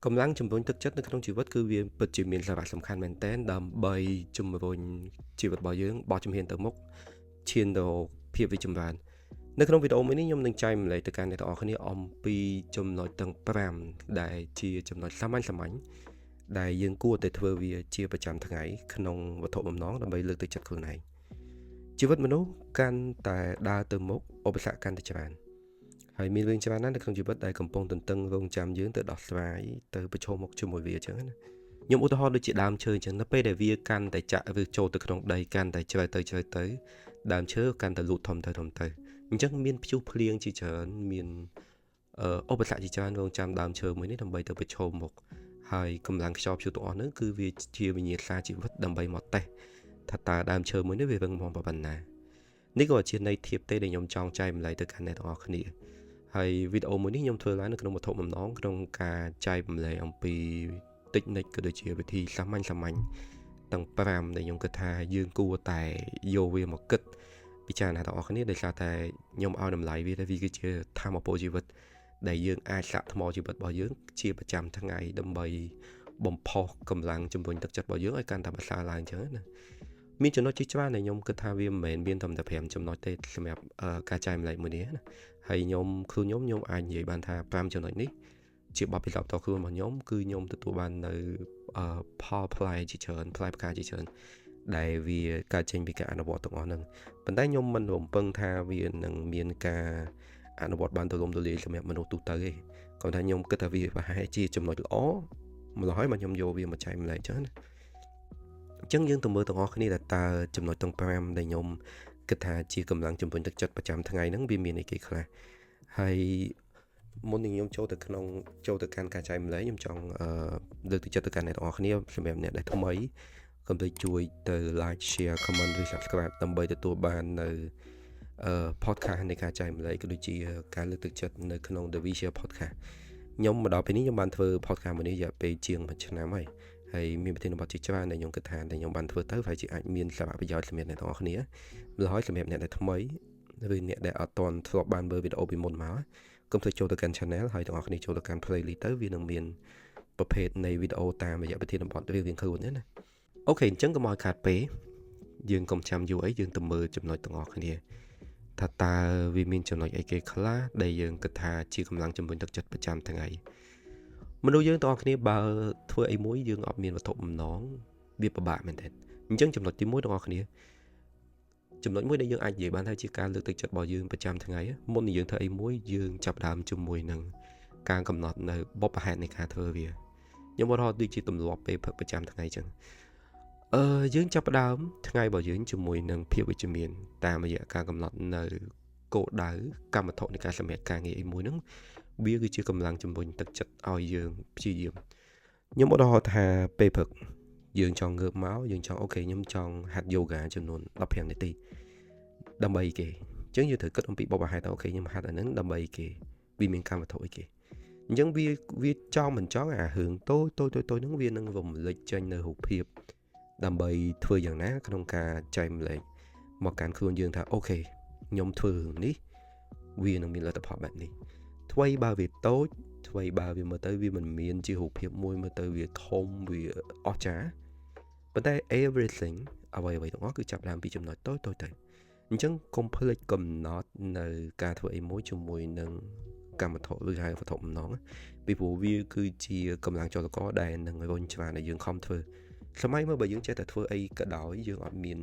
Công lắng chùm vốn thực chất nó không chỉ vật cứ việc bật chỉ miền là bạc sầm khăn mền tên đầm bay chùm vốn chỉ vật bảo dưỡng bỏ chùm hiện từ mốc chiên đồ phía về chùm vàng nơi trong video mới ní nhom nâng chai lại từการในต่อคนนี้อมปีจำนวนตั้งพรำได้ชีจำนวนสมัยได้ยังกู้แต่เธอวิชีประจำทั้งไงขนมวัตถุบำน้องดำไปเลือกตัวจัดคนไหนชีวิตมนุษย์การแต่ดาเติมมกอุปสรรคการตัดจานhayมีเรื่องชาวนั้นในក្នុងជីវិតដែលកំពុងទន្ទឹងរង់ចាំយើងទៅដោះស្រាយទៅប្រឈមមុខជាមួយវាអញ្ចឹងណាខ្ញុំឧទាហរណ៍ដូចជាដើមឈើអញ្ចឹងនៅពេលដែលវាកាន់តែចាក់ឬចូលទៅក្នុងដីកាន់តែជ្រៅទៅដើមឈើកាន់តែលូតធំទៅអញ្ចឹងមានព្យុះភ្លៀងជាច្រើនមានឧបសគ្គជាច្រើនរង់ចាំដើមឈើមួយនេះដើម្បីទៅប្រឈមមុខហើយកម្លាំងខ្យល់ព្យុះទាំងអស់ហ្នឹងគឺវាជាវិញ្ញាសាជីវិតដើម្បីមកតេស្តថាតើដើមឈើមួយនេះវារឹងមាំប៉ុណ្ណានេះក៏ជាន័យធៀបទេដែលខ្ញុំចង់ចែកម្លែកទៅកាន់អ្នកទាំងអស់គ្នាហើយវីដេអូមួយនេះខ្ញុំធ្វើឡើងនៅក្នុងវត្ថុបំណងក្នុងការចែកម្លែកអំពីតិចនិចក៏ដូចជាវិធីសាមញ្ញទាំង5ដែលខ្ញុំគិតថាយើងគួរតែយកវាមកគិតពិចារណាទាំងអស់គ្នាដោយសារតែខ្ញុំឲ្យតម្លៃវាថាវាគឺជាធម៌ពលជីវិតដែលយើងអាចសាក់ថ្មជីវិតរបស់យើងជាប្រចាំថ្ងៃដើម្បីបំផុសកម្លាំងជំរុញទឹកចិត្តរបស់យើងឲ្យកាន់តែប្រសើរឡើងអញ្ចឹងណាមានចំណុចជាច្រើនដែលខ្ញុំគិតថាវាមិនមែនមានតែ5ចំណុចទេសម្រាប់ការចែកម្លែកមួយនេះណាហើយខ្ញុំអាចនិយាយបានថា5ចំណុចនេះជាបទពិសោធន៍តខ្លួនរបស់ខ្ញុំគឺខ្ញុំទទួលបាននៅផលផ្លែជាច្រើនផ្លែផ្កាជាច្រើនដែលវាកើតចេញពីការអនុវត្តទាំងអស់ហ្នឹងប៉ុន្តែខ្ញុំមិនរំពឹងថាវានឹងមានការអនុវត្តបានទូលំទូលាយសម្រាប់មនុស្សទូទៅទេគាត់ថាខ្ញុំគិតថាវាប្រហែលជាចំណុចល្អម្ល៉េះហើយមកខ្ញុំយកវាមកចែកម្លែកចឹងណាអញ្ចឹងយើងទៅមើលទាំងអស់គ្នាតើចំណុចទាំង5ដែលខ្ញុំគិតថាជាកម្លាំងជំរុញទឹកចិត្តប្រចាំថ្ងៃហ្នឹងវាមានអីគេខ្លះហើយមុននឹងខ្ញុំចូលទៅកាន់ការចែកម្លែកខ្ញុំចង់លើកទឹកចិត្តទៅកាន់អ្នកទាំងអស់គ្នាសម្រាប់អ្នកដែលថ្មីកុំភ្លេចជួយទៅ like share comment ឬ subscribe ដើម្បីទទួលបាននៅpodcast នៃការចែកម្លែកក៏ដូចជាការលើកទឹកចិត្តនៅក្នុង The Visual Podcast ខ្ញុំមកដល់ពេលនេះខ្ញុំបានធ្វើ podcast មួយនេះរយៈពេលជាង1ឆ្នាំហើយមានប្រធានបទជាច្រើនដែលខ្ញុំគិតថាខ្ញុំបានធ្វើទៅហើយជាអាចមានសារៈប្រយោជន៍សម្រាប់អ្នកទាំងអស់គ្នាម្ល៉េះហើយសម្រាប់អ្នកដែលថ្មីឬអ្នកដែលអត់ទាន់ធ្លាប់បានមើលវីដេអូពីមុនមកកុំភ្លេចចូលទៅកាន់ channel ហើយទាំងអស់គ្នាចូលទៅកាន់ playlist ទៅវានឹងមានប្រភេទនៃវីដេអូតាមរយៈប្រធានបទរៀងៗខ្លួនណាអូខេអញ្ចឹងកុំឲ្យខាតពេលយើងកុំចាំយូរអីយើងទៅមើលចំណុចទាំងអស់គ្នាថាតើវាមានចំណុចអីគេខ្លះដែលយើងគិតថាជាកម្លាំងជំរុញទឹកចិត្តប្រចាំថ្ងៃមនុស្សយើងទាំងអស់គ្នាបើធ្វើអីមួយយើងអត់មានវត្ថុបំណងវាពិបាកមែនទេអញ្ចឹងចំណុចទី1ទាំងអស់គ្នាចំណុចមួយដែលយើងអាចនិយាយបានថាជាការលើកទឹកចិត្តរបស់យើងប្រចាំថ្ងៃមុននឹងយើងធ្វើអីមួយយើងចាប់ដើមជាមួយនឹងការកំណត់នៅបុព្វហេតុនៃការធ្វើវាខ្ញុំឧទាហរណ៍ដូចជាទម្លាប់ពេលប្រចាំថ្ងៃអញ្ចឹងយើងចាប់ផ្ដើមថ្ងៃរបស់យើងជាមួយនឹងភាពវិជ្ជមានតាមរយៈការកំណត់នៅគោលដៅកម្មវត្ថុនៃការសម្រេចការងារអីមួយហ្នឹងវាគឺជាកម្លាំងជំរុញទឹកចិត្តឲ្យយើងព្យាយាមខ្ញុំឧទាហរណ៍ថាពេលព្រឹកយើងចង់ងើបមកយើងចង់អូខេខ្ញុំចង់ហាត់យូហ្គាចំនួន15នាទីដើម្បីគេអញ្ចឹងយើងត្រូវគិតអំពីបុព្វហេតុអូខេខ្ញុំហាត់អាហ្នឹងដើម្បីគេវាមានកម្មវត្ថុអីគេអញ្ចឹងវាចង់មិនចង់អារឿងតូចហ្នឹងវានឹងរំលេចចេញនៅរូបភាពដើម្បីធ្វើយ៉ាងណាក្នុងការចែកម្លែកមកកាន់ខ្លួនយើងថាអូខេខ្ញុំធ្វើរឿងនេះវានឹងមានលទ្ធផលបែបនេះថ្មីបើវាតូចថ្មីបើវាមើលទៅវាមិនមានជារូបភាពមួយមើលទៅវាធំវាអស្ចារ្យប៉ុន្តែ everything អ្វីទាំងអស់គឺចាប់ដើមពីចំណុចតូចទៅអញ្ចឹងកុំភ្លេចកំណត់នៅការធ្វើអីមួយជាមួយនឹងកម្មវត្ថុឬហៅវត្ថុបំណងពីព្រោះវាគឺជាកម្លាំងចលករដែលនឹងរុញច្រានឲ្យយើងខំធ្វើសម័យមើលបើយើងចេះតែធ្វើអីក៏ដោយយើងអត់មាន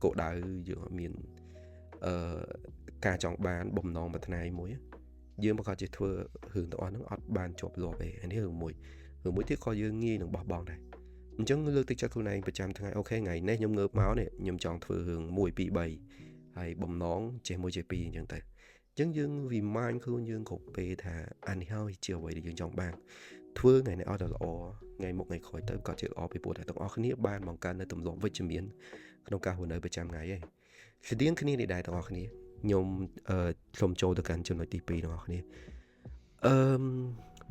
គោលដៅយើងអត់មានការចង់បានបំណងប្រាថ្នាមួយយើងប្រកាសជាធ្វើរឿងទាំងអស់ហ្នឹងអត់បានជាប់លាប់ទេអានេះរឿងមួយទៀតក៏យើងងាយនឹងបោះបង់ដែរអញ្ចឹងលើកទឹកចិត្តខ្លួនឯងប្រចាំថ្ងៃអូខេថ្ងៃនេះខ្ញុំងើបមកនេះខ្ញុំចង់ធ្វើរឿង1 2 3ហើយបំណងចេះ1ចេះ2អញ្ចឹងទៅអញ្ចឹងយើង remind ខ្លួនយើងគ្រប់ពេលថាអានេះហើយជាអ្វីដែលយើងចង់បានធ្វើថ្ងៃនេះអត់ល្អថ្ងៃមុខថ្ងៃក្រោយទៅក៏ជាល្អពីព្រោះតែទាំងអស់គ្នាបានបង្កើននៅទម្លាប់វិជ្ជមានក្នុងការរស់នៅប្រចាំថ្ងៃឯងស្តៀងគ្នានេះដែរទាំងអស់គ្នាខ្ញុំសូមចូលទៅកាន់ចំណុចទី2ទាំងអស់គ្នា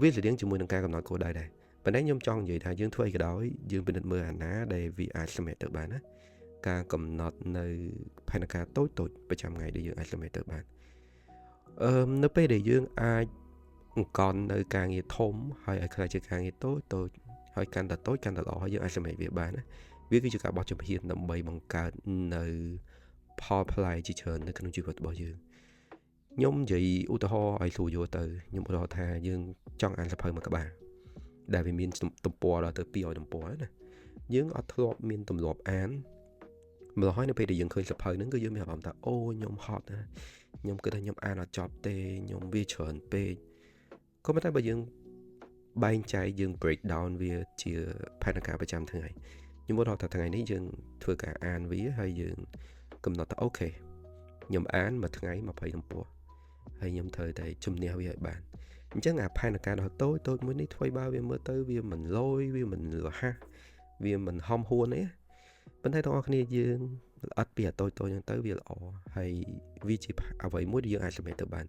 វាស្តៀងជាមួយនឹងការកំណត់គោលដៅដែរប៉ុន្តែខ្ញុំចង់និយាយថាយើងធ្វើអីក៏ដោយយើងពិនិត្យមើលអាណាដែលវាអាចសម្រេចទៅបានណាការកំណត់នៅផែនការតូចប្រចាំថ្ងៃដែលយើងអាចសម្រេចទៅបាននៅពេលដែលយើងអាច còn nơi càng nghe thôm hay ai khai chơi càng nghe tôi hay càng đã tối càng đã đỏ hay ai sẽ mày việc bán á biết cái chữ cả bao chụp hiện nằm bay bằng cả nơi power play chỉ chờ nơi cái chữ vật bao nhiêu nhóm vậy u tô ai thù vô từ nhóm u tô thà dương trong anh sắp hơi mà các bạn đại vì miền tầm bò là từ pi ở tầm bò nè dương ở thọ miền tầm lọp án mà nói nó bây giờ dương khơi sắp hơi nó cứ dương mẹ bảo ta ô nhóm hot nè nhóm cứ đây nhóm an là chọt tê nhóm vi chuẩn p có mấy tay bây giờ bay chạy dương breakdown vì chia panaka ประจำ ថ្ងៃ nhưng mà đó thật ngày này dương thừa cả an ví hay dương cầm nó ta ok nhóm án màថ្ងៃ20 đồng bùa hay nhóm thời tại chùm neo với bạn chắc là panaka đó tôi mới đi thuê bao vì mơ tới vì mình lôi vì mình là ha vì mình hom huôn ấy bên thấy đó khi dương ít bịa tôi nhưng tới vì là hay vì chỉ à vậy mỗi dương ai sẽ mẹ từ bạn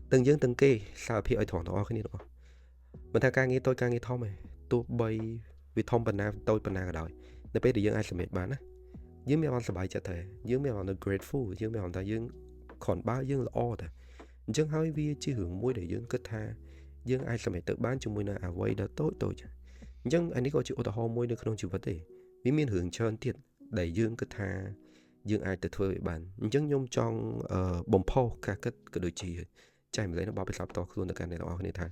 từng dương từng kê sao phía ở thằng đó khi đó mình thay càng nghĩ tôi càng nghĩ thom này tôi bay vì thom bên nào tôi bên nào rồi nó bây giờ dương ai sẽ mẹ bạn á dương mẹ bạn sẽ bài chặt thế dương mẹ bạn là grateful dương mẹ bạn ta dương còn bao dương là thôi chẳng hỏi vì chỉ hưởng môi để dương kết tha dương ai sẽ mẹ tự bán cho môi nào à vậy đó tốt tôi chứ nhưng anh ấy có chịu ô tô môi được không chịu vấn đề vì miền hưởng trơn thiệt đẩy dương kết tha dương ai tự thuê bạn chẳng nhôm trong bồng po cả cái đôi chỉ chạy lấy nó bao bị sập to luôn được cái này đó này thằng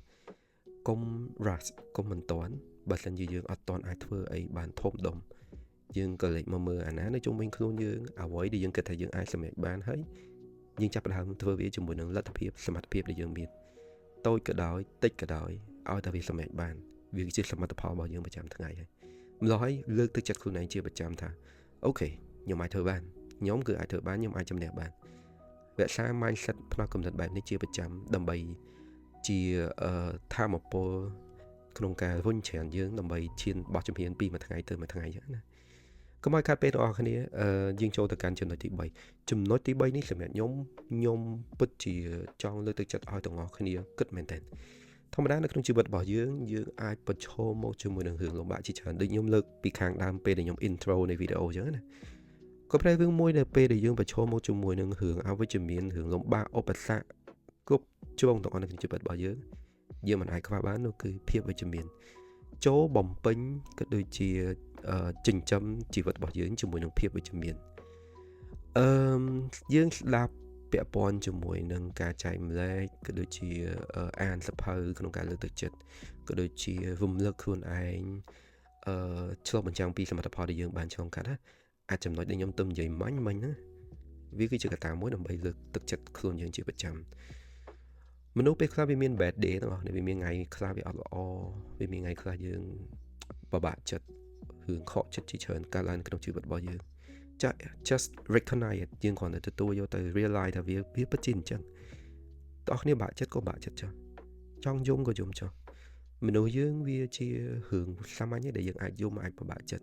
công ras công mình toán bật lên dương ở toàn ai thuê ấy bàn thôm đồng dương cờ lệnh mà mưa anh á nói chung mình luôn dương à vậy đi dương kết tha dương ai sẽ mẹ bán hết nhưng chắc là không thuê với chúng mình là tập hiệp smart hiệp để dương miền tôi cái đói tích cái đói ai ta vì sẽ mẹ bán vì chỉ smart power bao nhiêu 100 tháng ngày nói lương thực chất này chia 100 thà ok nhưng ai thuê bán nhóm cứ ai thuê bán nhưng ai chăm nẹp bán vậy sao mindset nó cầm thật bạn để chia 100 đầm bầy chia tham một bộ không cả vốn chèn dương đầm bầy chiên bao chấm hiền pi mà tháng ngày từ mà tháng ngày vậy có mấy cái đó cái này dương châu từ can chân nói tí bay chùm nói tí bay ní là mẹ nhóm bất chỉ trong lương thực chất ai tổng ngõ cái này cất mền tên thông đá nó không chỉ bật bỏ dương ai bật cho một chùm mùi đường hưởng lồng bạc chỉ chờ định nhóm lực bị kháng đam p để nhóm intro này video chứ này có phải vương môi này p để dương bật cho một chùm mùi đường hưởng áo với chùm miền hưởng lồng bạc opet xạ cúp chưa bông tổng ngõ nó chỉ bật bỏ dương dương mà ai có bán nó cứ phiệp với chùm miền chỗ bồng pin cái đôi chia trình chấm chỉ vật bỏ dưỡng cho mùi nâng phiệp với chấm miền dưỡng là bẹ bòn cho mùi nâng cá chạy mê cái đôi chia an sắp hơi cái nông cá lực thực chất cái đôi chia vùng lực khuôn anh cho mình trang pi xem mặt phò để dưỡng bàn trong cá đó ai chấm nói đến nhóm tâm dày mánh mình á vì cái chữ cả tám mỗi đồng bày lực thực chất khuôn dưỡng chỉ 100 mình nói về khai về miền bẹt đế đó để về miền ngày khai về ở về miền ngày khai dương và bạn chật hướng khó chật chỉ chờn cả lần cái đồng chữ vật bao nhiêu just recognize it dương còn là từ tôi vô từ realize là việc bất chính chẳng đó nếu bạn chất có bạn chất cho trong dung có dùng cho mình nói dương vì chia hướng sao mà nhé để dương ai dùng ai và bạn chất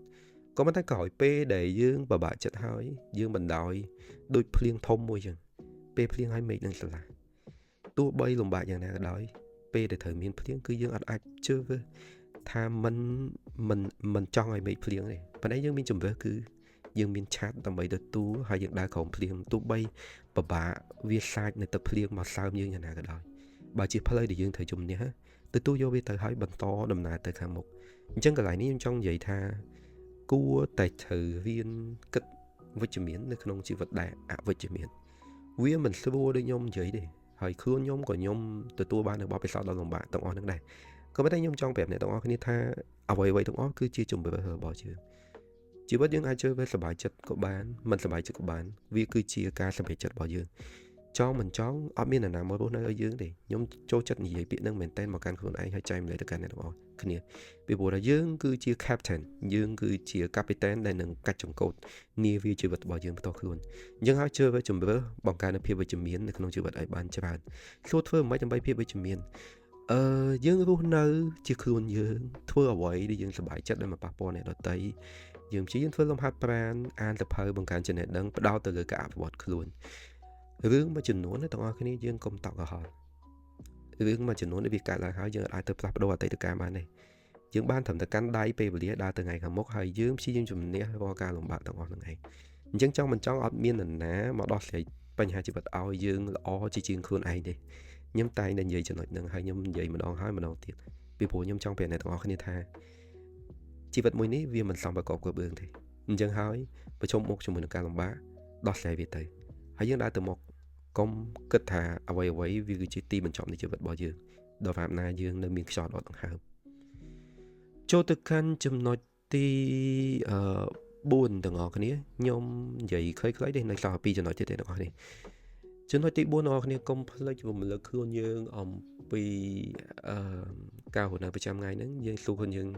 có mấy cái còi p để dương và bạn chất hỏi dương mình đòi đôi phiên thông môi chừng p phiên hai mấy nên là tôi bay lồng bạcอย่างnào đói p để thời miền phiên cứ dương ai chưa với tham mình cho người mấy phiên này và đấy dương mình chùm với cứ dương mình chat tầm bấy được tú hay những đa khổng phiên tôi bay bà viết sai này tập phiên mà sao như nào cái đói bà chỉ play để dương thời chùm nhé từ tôi vô bây giờ hỏi bằng to đầm nà từ hàng một chân cái lại ní trong vậy tha cua tài thử viên cất với chữ miến nó không chỉ vật đại với chữ miến vì mình sẽ vô đây nhôm vậy đi hỏi khứa nhóm của nhóm từ tôi ban được bao sau đó lòng bạn tổng on nước này có mấy tay nhóm trong bẹp này tổng on cái tha vậy tổng on cứ chia chùm về hờ bỏ chưa chỉ bất những ai chơi với sờ bài chất của bạn mình sờ bài chất của bạn vì cứ chia ca sờ bài chất bỏ dương cho mình chó ở bên là nào mới bốn nơi ở dương để nhóm chỗ chất gì vậy bị nâng mình tên mà can khuôn anh hay chạy lại tất cả này tổng on cái này bị bộ là dương cứ chia captain dương cứ chia captain đây nâng cách trồng cột nia vi chơi vật bỏ dương to luôn nhưng ai chơi với chùm bơ bằng cái nó phía với chùm miến thì không chơi vật ai bán cho bạn số thưa mấy trăm bay phía với chùm miến dương vô nơi chia luôn dương thưa ở vậy đi dương sờ bài chất đây mà papo này đó tới dương chỉ dương thưa lông hạt brand an tập hơi bằng cái trên này đăng đau từ cái cả vật luôn hướng mà chừng nón nó tổng cái này dương công tọc ở họ hướng mà chừng nón để việc cả là họ dương ai tập lắp đồ tại tất cả này dương ban thẩm thực căn đáy pe bìa đa từ ngày hàng mốc hay dương chỉ dương chùm nè qua cả lòng bạn tổng on ngày dương trong mình trong ở miền nền ná mà đo sẽ bên hai chữ vật ao dương o chỉ chiên khuôn ai đi ខ្ញុំតែងតែនិយាយចំណុចហ្នឹងហើយខ្ញុំនិយាយម្ដងហើយម្ដងទៀតពីព្រោះខ្ញុំចង់ប្រាប់អ្នកទាំងអស់គ្នាថាជីវិតមួយនេះវាមិនសមប្រកបគ្រប់រឿងទេអញ្ចឹងហើយប្រឈមមុខជាមួយនឹងការលំបាកដោះស្រាយវាទៅហើយយើងដើរទៅមុខកុំគិតថាអ្វីវាគឺជាទីបញ្ចប់នៃជីវិតរបស់យើងដល់ពេលណាយើងនៅមានខ្យល់ដកដង្ហើមចូលទៅកាន់ចំណុចទី4ទាំងអស់គ្នាខ្ញុំនិយាយខ្លីៗទេនៅសល់2ចំណុចទៀតទេទាំងអស់គ្នាចំណុចទី4ទាំងអស់គ្នាកុំភ្លេចរំលឹកខ្លួនយើងអំពីការរស់នៅប្រចាំថ្ងៃហ្នឹងយើងសួរខ្លួនយើង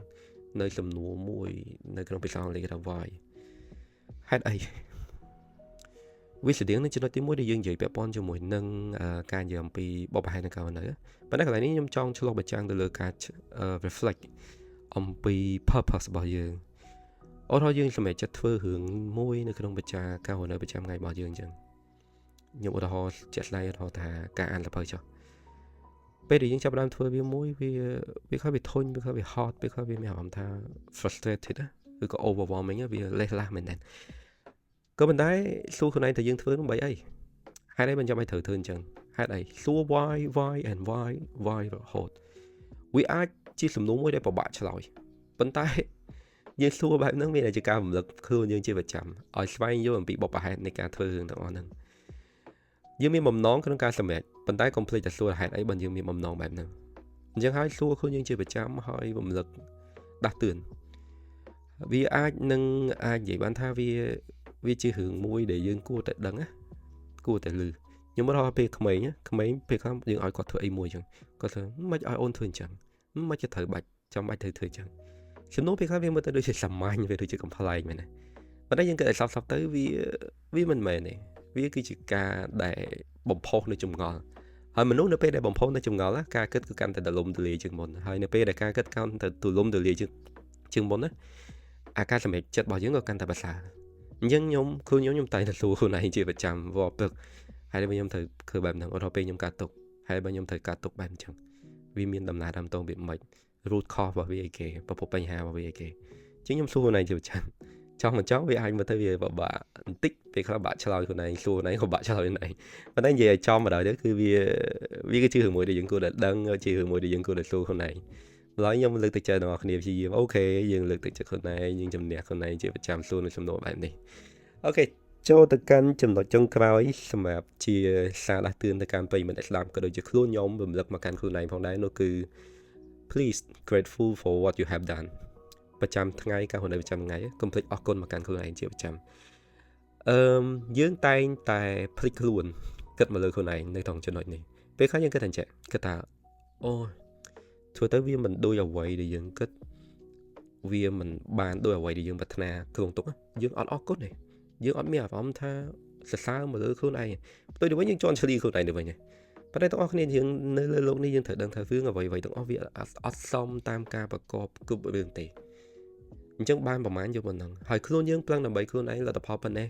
នៅសំណួរមួយនៅក្នុងភាសាអង់គ្លេសគេថា why ហេតុអីវាស្តៀងនឹងចំណុចទី1ដែលយើងនិយាយពាក់ព័ន្ធជាមួយនឹងការនិយាយអំពីបបផែននៅការនៅប៉ុន្តែកន្លែងនេះខ្ញុំចង់ឆ្លុះបញ្ចាំងទៅលើការ reflect អំពី purpose របស់យើងអត់ថាយើងសម្រេចចិត្តធ្វើរឿងមួយនៅក្នុងបច្ចាការរស់នៅប្រចាំថ្ងៃរបស់យើងអញ្ចឹងខ្ញុំឧទាហរណ៍ជាក់ស្ដែងឧទាហរណ៍ថាការអានសៀវភៅចុះពេលដែលយើងចាប់ផ្ដើមធ្វើវាមួយវាខំវាធុញវាខំវា hot វាខំវាមានអារម្មណ៍ថា frustrated ឬក៏ overwhelming វាលេះឡាស់មែនទេក៏ប៉ុន្តែសួរខ្លួនឯងថាយើងធ្វើនោះបីអីហេតុអីមិនចាំបាច់ត្រូវធ្វើអញ្ចឹងហេតុអីសួរ why and why រហូតវាអាចជាសំណួរមួយដែលពិបាកឆ្លើយប៉ុន្តែយើងសួរបែបហ្នឹងមានតែជាការរំលឹកខ្លួនយើងជាប្រចាំឲ្យស្វែងយល់អំពីបបហេតុនៃការធ្វើរឿងទាំងអស់ហ្នឹងយើងមានបំណងក្នុងការសម្រេចប៉ុន្តែកុំភ្លេចតែសួរហេតុអីបើយើងមានបំណងបែបហ្នឹងអញ្ចឹងហើយសួរខ្លួនយើងជាប្រចាំហើយរំលឹកដាស់តឿនវាអាចនិយាយបានថាវាជារឿងមួយដែលយើងគួរតែដឹងណាគួរតែឮខ្ញុំរហូតពេលក្មេងពេលខ្លះយើងឲ្យគាត់ធ្វើអីមួយអញ្ចឹងគាត់ថាមិនឲ្យអូនធ្វើអញ្ចឹងមិនจะត្រូវបាច់ចាំបាច់ត្រូវធ្វើអញ្ចឹងចំនួនពេលខ្លះវាមើលទៅដូចជាសាមញ្ញវាដូចជាកំ pl ែងមែនទេប៉ុន្តែយើងគិតឲ្យសោកទៅវាមិនមែនទេវាគឺជាការដែលបំផុសនៅចម្ងល់ហើយមនុស្សនៅពេលដែលបំផុសនៅចម្ងល់ការគិតគឺកាន់តែទលំទលាយជាងមុនហើយនៅពេលដែលការគិតកាន់តែទលំទលាយជាងមុនណាអាការសម្រេចចិត្តរបស់យើងក៏កាន់តែប្រសើរអញ្ចឹងខ្ញុំតែងតែសួរខ្លួនឯងជាប្រចាំរាល់ព្រឹកហើយបើខ្ញុំត្រូវធ្វើបែបហ្នឹងអត់ដល់ពេលខ្ញុំកាត់ទុកហើយបើខ្ញុំត្រូវកាត់ទុកបែបអញ្ចឹងវាមានដំណើរតាមតងវាមិន root cause របស់វាអីគេប្រភពបញ្ហារបស់វាអីគេអញ្ចឹងខ្ញុំសួរខ្លួនឯងជាប្រចាំចង់មិនចង់វាអាចមើលទៅវាពិបាកបន្តិចពេលខ្លះបាក់ឆ្លើយខ្លួនឯងសួរខ្លួនឯងក៏បាក់ឆ្លើយខ្លួនឯងប៉ុន្តែនិយាយឲ្យចំបណ្ដោយទៅគឺវាគឺជារឿងមួយដែលយើងគួរតែដឹងជារឿងមួយដែលយើងគួរតែសួរខ្លួនឯងម្ល៉េះខ្ញុំលើកទឹកចិត្តដល់អ្នកគ្នាព្យាយាមអូខេយើងលើកទឹកចិត្តខ្លួនឯងយើងជំនះខ្លួនឯងជាប្រចាំសួរនៅសំណួរបែបនេះអូខេចូលទៅកាន់ចំណុចចុងក្រោយសម្រាប់ជាសារដាស់តឿនទៅកាន់ប្រិយមិត្តអ្នកស្ដាប់ក៏ដូចជាខ្លួនខ្ញុំរំលឹកមកកាន់ខ្លួនឯងផងដែរនោះគឺ please grateful for what you have done ប្រចាំថ្ងៃការរស់នៅប្រចាំថ្ងៃកុំភ្លេចអរគុណមកកាន់ខ្លួនឯងជាប្រចាំយើងតែងតែភ្លេចខ្លួនគិតមកលើខ្លួនឯងនៅក្នុងចំណុចនេះពេលខ្លះយើងគិតថាចេះគិតថាអូធ្វើទៅវាមិនដូចអ្វីដែលយើងគិតវាមិនបានដូចអ្វីដែលយើងប្រាថ្នាក្នុងទុកយើងអត់អរគុណទេយើងអត់មានអារម្មណ៍ថាសរសើរមកលើខ្លួនឯងផ្ទុយទៅវិញយើងជន់ឈ្លីខ្លួនឯងទៅវិញប៉ុន្តែទាំងអស់គ្នាយើងនៅលើโลกនេះយើងត្រូវដឹងថារឿងអ្វីៗទាំងអស់វាអត់សមតាមការប្រកបគ្រប់រឿងទេអញ្ចឹងបានប្រហែលយកប៉ុណ្ណឹងហើយខ្លួនយើងប្រឹងដើម្បីខ្លួនឯងលទ្ធផលប៉ុណ្ណេះ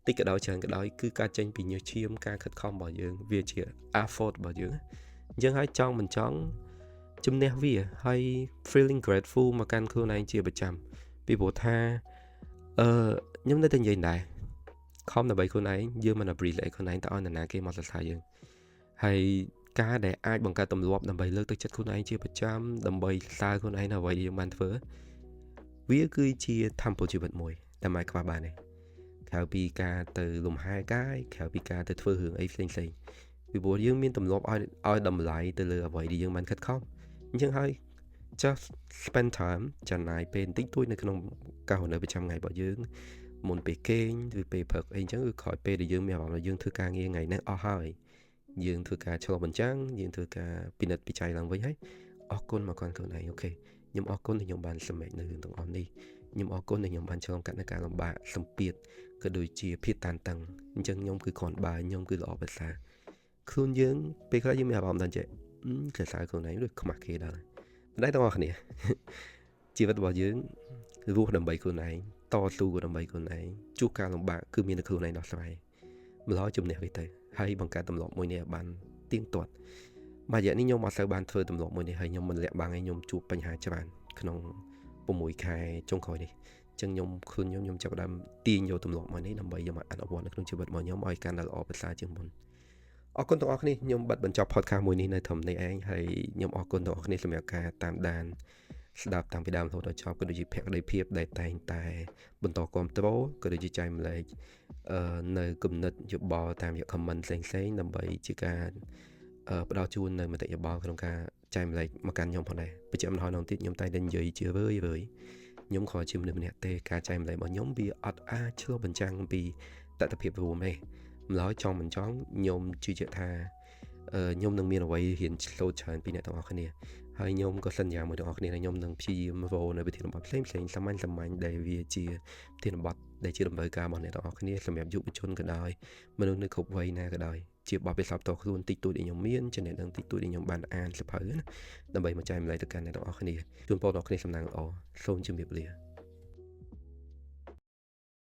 តិចក៏ដោយច្រើនក៏ដោយគឺការចេញពីញើសឈាមការខិតខំរបស់យើងវាជា effort របស់យើងអញ្ចឹងហើយចង់មិនចង់ជំនះវាហើយ feeling grateful មកកាន់ខ្លួនឯងជាប្រចាំពីព្រោះថាខ្ញុំនៅតែនិយាយដែរខំដើម្បីខ្លួនឯងយើងមិន appreciate ខ្លួនឯងតើឲ្យនរណាគេមកសរសើរយើងហើយការដែលអាចបង្កើតទម្លាប់ដើម្បីលើកទឹកចិត្តខ្លួនឯងជាប្រចាំដើម្បីសរសើរខ្លួនឯងនៅអ្វីដែលយើងបានធ្វើវាគឺជាធម្មពលជីវិតមួយតែមិនខ្វះបានទេក្រៅពីការទៅលំហែកាយក្រៅពីការទៅធ្វើរឿងអីផ្សេងពីព្រោះយើងមានទម្លាប់ឲ្យតម្លៃទៅលើអ្វីដែលយើងបានខិតខំអញ្ចឹងហើយ just spend time ចំណាយពេលបន្តិចតួចនៅក្នុងការរស់នៅប្រចាំថ្ងៃរបស់យើងមុនពេលគេងឬពេលព្រឹកអីអញ្ចឹងគឺក្រោយពេលដែលយើងមានអារម្មណ៍ថាយើងធ្វើការងារថ្ងៃនេះអស់ហើយយើងធ្វើការឆ្លុះបញ្ចាំងយើងធ្វើការពិនិត្យពិច័យឡើងវិញហើយអរគុណមកកាន់ខ្លួនឯងអូខេខ្ញុំអរគុណដែលខ្ញុំបានសម្រេចនៅរឿងទាំងអស់នេះខ្ញុំអរគុណដែលខ្ញុំបានឆ្លងកាត់នៅការលំបាកសម្ពាធក៏ដូចជាភាពតានតឹងអញ្ចឹងខ្ញុំគឺគ្រាន់បើខ្ញុំគឺល្អប្រសើរខ្លួនយើងពេលខ្លះយើងមានអារម្មណ៍ថាចេះសរសើរខ្លួនឯងដូចខ្មាស់គេដែរប៉ុន្តែទាំងអស់គ្នាជីវិតរបស់យើងរស់ដើម្បីខ្លួនឯងតស៊ូដើម្បីខ្លួនឯងជួបការលំបាកគឺមានតែខ្លួនឯងដោះស្រាយម្ល៉េះជំនះវាទៅហើយបង្កើតទម្លាប់មួយនេះឲ្យបានទៀងទាត់មួយរយៈនេះខ្ញុំអត់សូវបានធ្វើទម្លាប់មួយនេះហើយខ្ញុំមិនលាក់បាំងឲ្យខ្ញុំជួបបញ្ហាច្រើនក្នុង6ខែចុងក្រោយនេះអញ្ចឹងខ្ញុំចាប់ផ្ដើមទាញយកទម្លាប់មួយនេះដើម្បីយកមកអនុវត្តនៅក្នុងជីវិតរបស់ខ្ញុំឲ្យកាន់តែល្អប្រសើរជាងមុន អរគុណទាំងអស់គ្នាខ្ញុំបាត់បញ្ចប់ podcast មួយនេះនៅត្រឹមនេះឯងហើយខ្ញុំអរគុណទាំងអស់គ្នាសម្រាប់ការតាមដានស្ដាប់តាំងពីដើមរហូតដល់ចប់ក៏ដូចជាភក្ដីភាពដែលតែងតែបន្តគ្រប់គ្រងក៏ដូចជាចែកម្លែកនៅគំនិតយោបល់តាមរយៈ comment ផ្សេងៗដើម្បីជាការផ្ដល់ជូននៅមតិយោបល់ក្នុងការចែកម្លែកមកកាន់ខ្ញុំផងដែរបញ្ជាក់ម្ដងទៀតខ្ញុំតែងតែនិយាយជារឿយខ្ញុំខកជាមនុស្សម្នាក់ទេការចែកម្លែករបស់ខ្ញុំវាអត់អាចឆ្លុះបញ្ចាំងពីតថភាពរួមទេម្ល៉េះចង់មិនចង់ខ្ញុំជឿជាក់ថាខ្ញុំនឹងមានអ្វីរៀនឆ្លូតច្រើនពីអ្នកទាំងអស់គ្នាហើយខ្ញុំក៏សន្យាមួយទាំងអស់គ្នាថាខ្ញុំនឹងព្យាយាមរកនៅវិធានបទផ្សេងសាមញ្ញដែលវាជាវិធានបទដែលជាតម្រូវការរបស់អ្នកទាំងអស់គ្នាសម្រាប់យុវជនក៏ដោយមនុស្សនៅគ្រប់វ័យណាក៏ដោយជាបទពិសោធន៍តខ្លួនតិចតួចដែលខ្ញុំមានចំណេះដឹងតិចតួចដែលខ្ញុំបានអានសៀវភៅណាដើម្បីមកចែកម្លែកទៅកាន់អ្នកទាំងអស់គ្នាជូនពរដល់អ្នកសំណាងល្អសូមជម្រាបលា